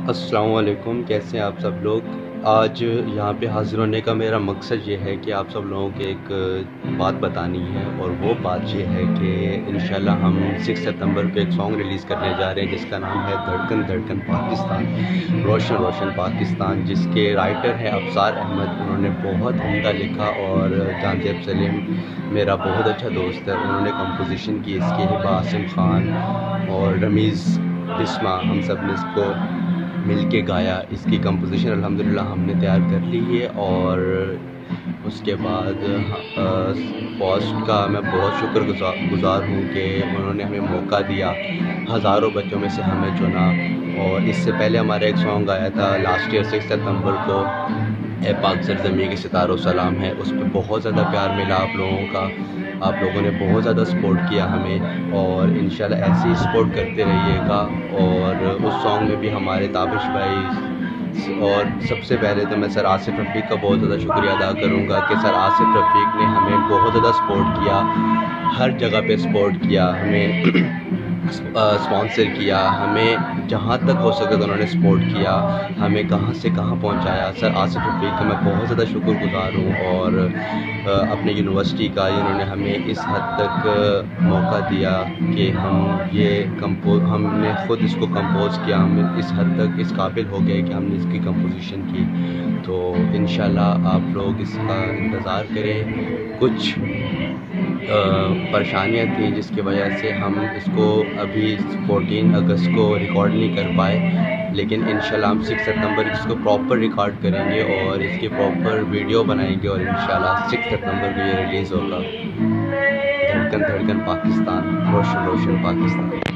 السلام علیکم، کیسے ہیں آپ سب لوگ؟ آج یہاں پہ حاضر ہونے کا میرا مقصد یہ ہے کہ آپ سب لوگوں کو ایک بات بتانی ہے، اور وہ بات یہ ہے کہ انشاءاللہ ہم 6 ستمبر کو ایک سانگ ریلیز کرنے جا رہے ہیں جس کا نام ہے دھڑکن دھڑکن پاکستان، روشن روشن پاکستان، جس کے رائٹر ہیں ابصار احمد۔ انہوں نے بہت عمدہ لکھا، اور جان زیب سلیم میرا بہت اچھا دوست ہے، انہوں نے کمپوزیشن کی اس کی، ہبہ عاصم خان اور رمیز بسما، ہم سب نے اس کو مل کے گایا۔ اس کی کمپوزیشن الحمدللہ ہم نے تیار کر لی ہے، اور اس کے بعد پوسٹ کا میں بہت شکر گزار ہوں کہ انہوں نے ہمیں موقع دیا، ہزاروں بچوں میں سے ہمیں چنا۔ اور اس سے پہلے ہمارا ایک سانگ آیا تھا لاسٹ ایئر 6 ستمبر کو، اے پاک سرزمین کے ستاروں سلام ہے، اس پہ بہت زیادہ پیار ملا آپ لوگوں کا، آپ لوگوں نے بہت زیادہ سپورٹ کیا ہمیں، اور انشاءاللہ ایسے ہی سپورٹ کرتے رہیے گا۔ اور اس سانگ میں بھی ہمارے تابش بھائی، اور سب سے پہلے تو میں سر آصف رفیق کا بہت زیادہ شکریہ ادا کروں گا کہ سر آصف رفیق نے ہمیں بہت زیادہ سپورٹ کیا، ہر جگہ پہ سپورٹ کیا، ہمیں اسپانسر کیا، ہمیں جہاں تک ہو سکے تو انہوں نے سپورٹ کیا، ہمیں کہاں سے کہاں پہنچایا۔ سر آصف رفیق کا میں بہت زیادہ شکر گزار ہوں، اور اپنے یونیورسٹی کا، انہوں نے ہمیں اس حد تک موقع دیا کہ ہم نے خود اس کو کمپوز کیا، ہم اس حد تک اس قابل ہو گئے کہ ہم نے اس کی کمپوزیشن کی۔ تو انشاءاللہ آپ لوگ اس کا انتظار کریں۔ کچھ پریشانیاں تھیں جس کی وجہ سے ہم اس کو ابھی 14 اگست کو ریکارڈ نہیں کر پائے، لیکن انشاءاللہ ہم 6 ستمبر اس کو پراپر ریکارڈ کریں گے، اور اس کی پراپر ویڈیو بنائیں گے، اور انشاءاللہ 6 ستمبر کو یہ ریلیز ہوگا۔ دھڑکن دھڑکن پاکستان، روشن روشن پاکستان۔